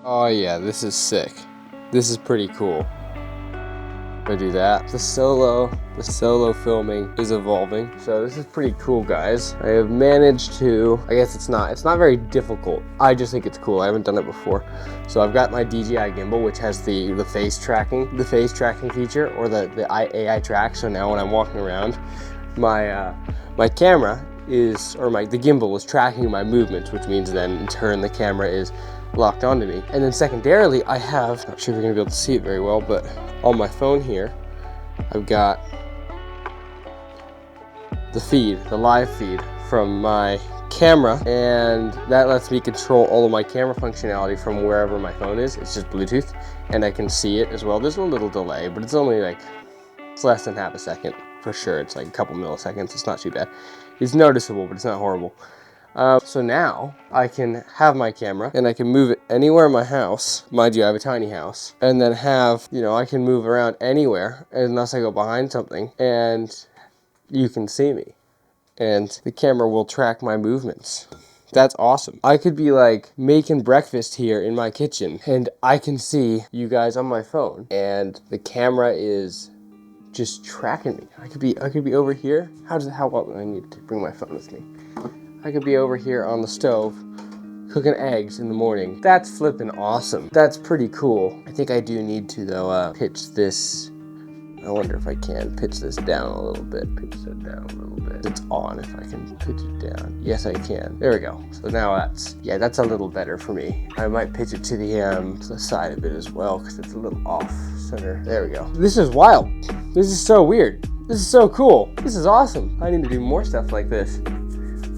Oh yeah, this is sick. This is pretty cool. I do that. The solo filming is evolving. So this is pretty cool, guys. I have managed to, I guess it's not very difficult. I just think it's cool. I haven't done it before. So I've got my DJI gimbal, which has the face tracking feature, or the AI track. So now when I'm walking around, my camera is, the gimbal is tracking my movements, which means then in turn the camera is locked onto me. And then secondarily, I have, not sure if you're gonna be able to see it very well, but on my phone here, I've got the live feed from my camera, and that lets me control all of my camera functionality from wherever my phone is. It's just Bluetooth, and I can see it as well. There's a little delay, but it's only it's less than half a second for sure. It's like a couple milliseconds. It's not too bad. It's noticeable, but it's not horrible. So now I can have my camera and I can move it anywhere in my house. Mind you, I have a tiny house. And then I can move around anywhere unless I go behind something, and you can see me. And the camera will track my movements. That's awesome. I could be making breakfast here in my kitchen, and I can see you guys on my phone, and the camera is just tracking me. I could be over here. How well I need to bring my phone with me. I could be over here on the stove cooking eggs in the morning. That's flipping awesome. That's pretty cool. I think I do need to, though, pitch this. I wonder if I can pitch this down a little bit. Pitch that down a little bit. It's on if I can pitch it down. Yes, I can. There we go. So now that's a little better for me. I might pitch it to the side of it as well, because it's a little off center. There we go. This is wild. This is so weird. This is so cool. This is awesome. I need to do more stuff like this.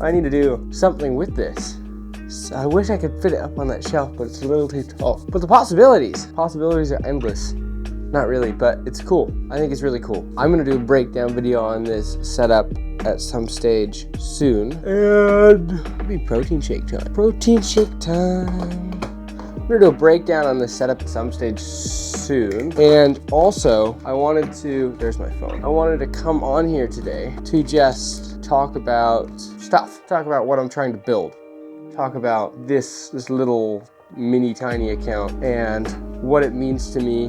I need to do something with this. So I wish I could fit it up on that shelf, but it's a little too tall. But the possibilities are endless. Not really, but it's cool. I think it's really cool. I'm gonna do a breakdown video on this setup at some stage soon. And it'll be protein shake time. Protein shake time. I'm gonna do a breakdown on this setup at some stage soon. And also, there's my phone. I wanted to come on here today to just talk about stuff. Talk about what I'm trying to build. Talk about this little mini tiny account and what it means to me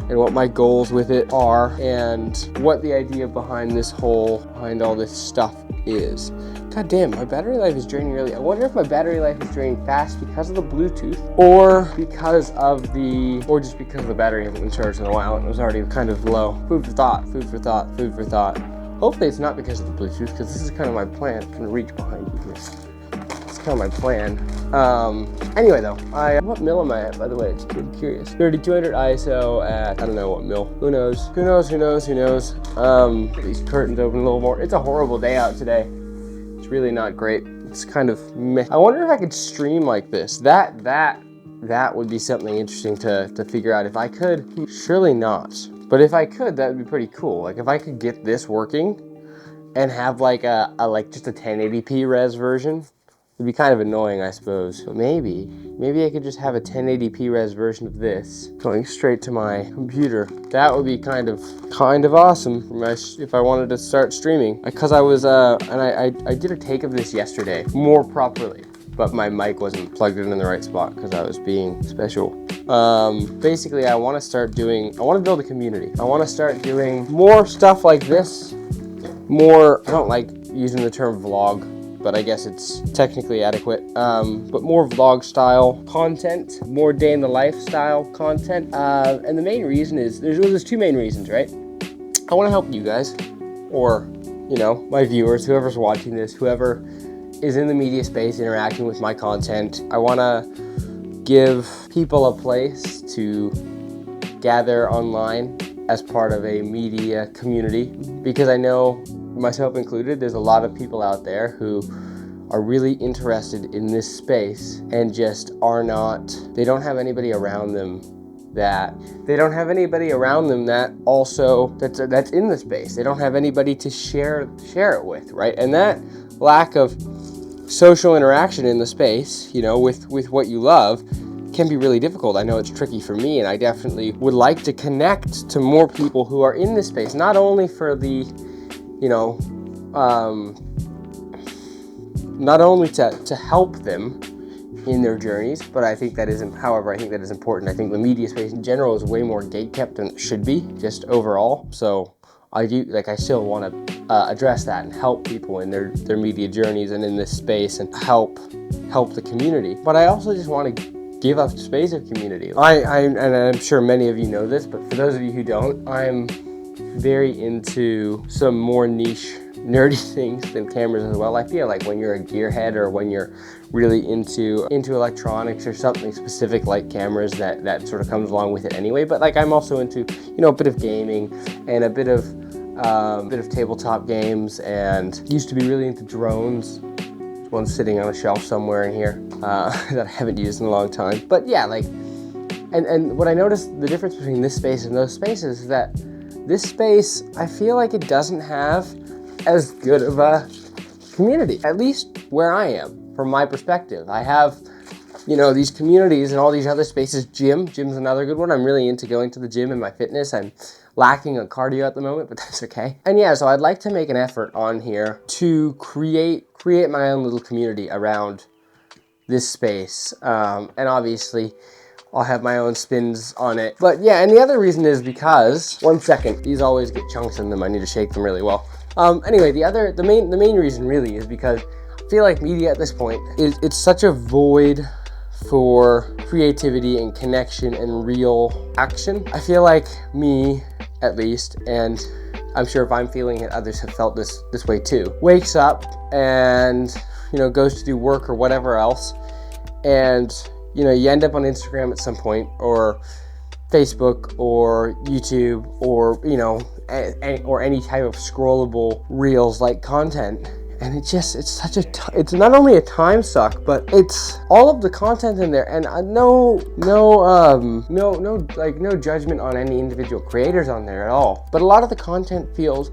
and what my goals with it are and what the idea behind all this stuff is. God damn, my battery life is draining really. I wonder if my battery life is draining fast because of the Bluetooth or just because the battery hasn't been charged in a while and it was already kind of low. Food for thought. Hopefully it's not because of the Bluetooth, because this is kind of my plan. I can reach behind you here. It's kind of my plan. Anyway though, what mill am I at, by the way? Just I'm curious. 3200 ISO at, I don't know what mill. Who knows? Get these curtains open a little more. It's a horrible day out today. It's really not great. It's kind of meh. I wonder if I could stream like this. That would be something interesting to figure out if I could. Surely not. But if I could, that would be pretty cool. If I could get this working and have just a 1080p res version, it'd be kind of annoying, I suppose. But maybe I could just have a 1080p res version of this going straight to my computer. That would be kind of awesome if I wanted to start streaming. Because I was I did a take of this yesterday more properly, but my mic wasn't plugged in the right spot because I was being special. Basically, I want to build a community. I want to start doing more stuff like this. I don't like using the term vlog, but I guess it's technically adequate. But more vlog style content, more day in the life style content. And the main reason is, there's two main reasons, right? I want to help you guys, or, my viewers, whoever's watching this, whoever is in the media space interacting with my content. I want to give people a place to gather online as part of a media community, because I know, myself included, there's a lot of people out there who are really interested in this space and just they don't have anybody around them that's in the space. They don't have anybody to share it with, right? And that lack of social interaction in the space, with what you love, can be really difficult. I know it's tricky for me, and I definitely would like to connect to more people who are in this space, not only for the, not only to help them in their journeys, but I think that isn't, however, I think that is important. I think the media space in general is way more gatekept than it should be, just overall. So I still want to address that and help people in their media journeys and in this space and help the community. But I also just want to give up space of community. And I'm sure many of you know this, but for those of you who don't, I'm very into some more niche nerdy things than cameras as well. I feel like when you're a gearhead or when you're really into electronics or something specific like cameras, that sort of comes along with it anyway. But like I'm also into, a bit of gaming and a bit of tabletop games, and used to be really into drones. One's sitting on a shelf somewhere in here that I haven't used in a long time. But yeah, like, and what I noticed, the difference between this space and those spaces is that this space, I feel like it doesn't have as good of a community, at least where I am, from my perspective. I have, these communities and all these other spaces. Gym's another good one. I'm really into going to the gym and my fitness. I'm lacking on cardio at the moment, but that's okay. And yeah, so I'd like to make an effort on here to create my own little community around this space. And obviously, I'll have my own spins on it. But yeah, and the other reason is because, one second, these always get chunks in them. I need to shake them really well. Anyway, the main reason really is because I feel like media at this point it's such a void for creativity and connection and real action. I feel like me, at least, and I'm sure if I'm feeling it, others have felt this way too, wakes up and, goes to do work or whatever else, and, you end up on Instagram at some point, or Facebook, or YouTube, or, or any type of scrollable reels like content. And it's not only a time suck, but it's all of the content in there, and no judgment on any individual creators on there at all. But a lot of the content feels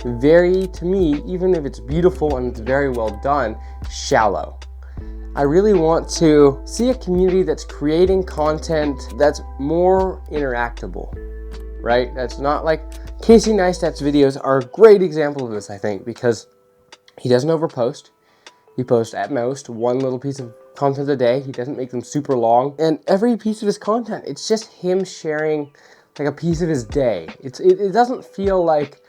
very, to me, even if it's beautiful and it's very well done, shallow. I really want to see a community that's creating content that's more interactable, right? That's not like Casey Neistat's videos are a great example of this, I think, because he doesn't overpost. He posts at most one little piece of content a day. He doesn't make them super long. And every piece of his content, it's just him sharing like a piece of his day. It doesn't feel like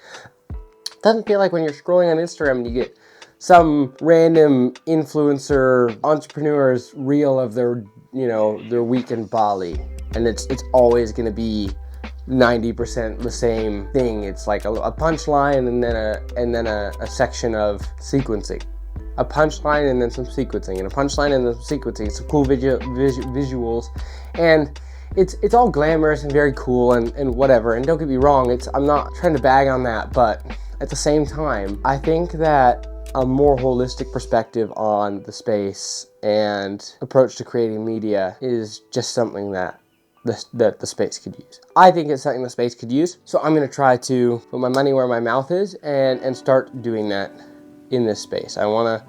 when you're scrolling on Instagram and you get some random influencer entrepreneur's reel of their week in Bali, and it's always going to be 90% the same thing. It's like a punchline and then a section of sequencing, a punchline and then some sequencing, and a punchline and then some sequencing. Some cool visuals, and it's all glamorous and very cool and whatever. And don't get me wrong, I'm not trying to bag on that, but at the same time, I think that a more holistic perspective on the space and approach to creating media is just something that the space could use. I think it's something the space could use, so I'm going to try to put my money where my mouth is and start doing that in this space. I want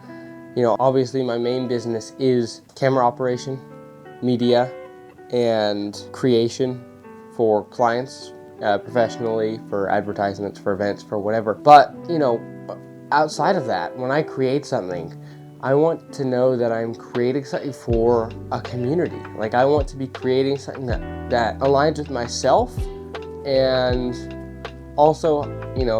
to, obviously my main business is camera operation, media, and creation for clients, professionally, for advertisements, for events, for whatever. But, outside of that, when I create something, I want to know that I'm creating something for a community. Like, I want to be creating something that aligns with myself and also,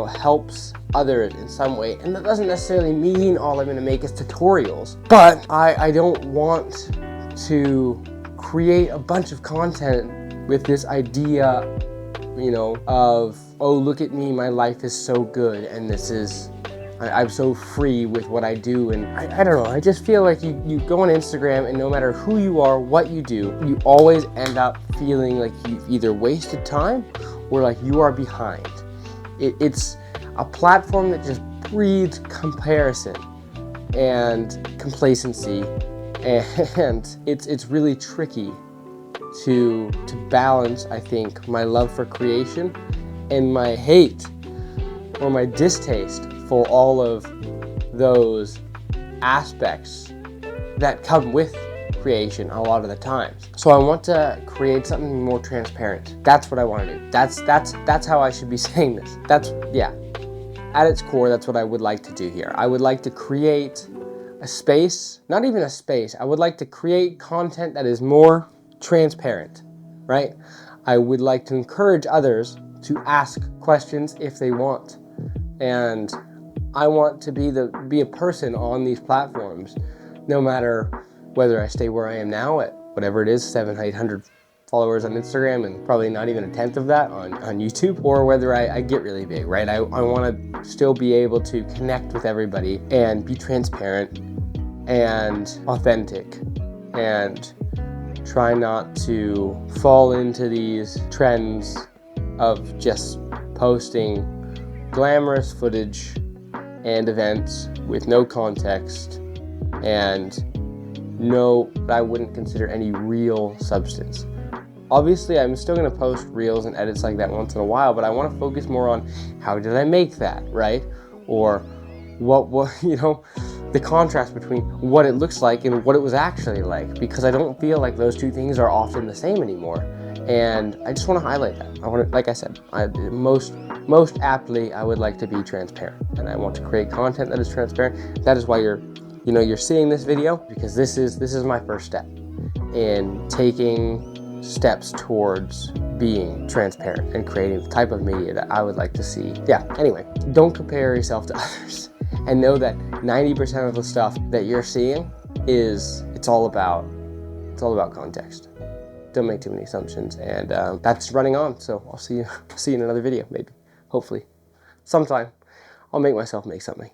helps others in some way. And that doesn't necessarily mean all I'm going to make is tutorials. But I don't want to create a bunch of content with this idea, of, oh, look at me, my life is so good, and I'm so free with what I do. And I don't know, I just feel like you go on Instagram, and no matter who you are, what you do, you always end up feeling like you've either wasted time or like you are behind. It's a platform that just breeds comparison and complacency, and it's really tricky to balance, I think, my love for creation and my hate or my distaste for all of those aspects that come with creation a lot of the times. So I want to create something more transparent. That's what I want to do. That's how I should be saying this. At its core, that's what I would like to do here. I would like to create a space, not even a space, I would like to create content that is more transparent, right? I would like to encourage others to ask questions if they want. And I want to be a person on these platforms, no matter whether I stay where I am now at whatever it is, 700, 800 followers on Instagram and probably not even a tenth of that on YouTube, or whether I get really big, right? I want to still be able to connect with everybody and be transparent and authentic and try not to fall into these trends of just posting glamorous footage and events with no context and no, I wouldn't consider any real substance. Obviously, I'm still going to post reels and edits like that once in a while, but I want to focus more on how did I make that, right? Or what you know, the contrast between what it looks like and what it was actually like, because I don't feel like those two things are often the same anymore. And I just want to highlight that. I want to, like I said, most aptly, I would like to be transparent, and I want to create content that is transparent. That is why you're seeing this video, because this is my first step in taking steps towards being transparent and creating the type of media that I would like to see. Yeah, anyway, don't compare yourself to others, and know that 90% of the stuff that you're seeing it's all about context. Don't make too many assumptions, and that's running on. So I'll see you in another video, maybe, hopefully, sometime. I'll make myself make something.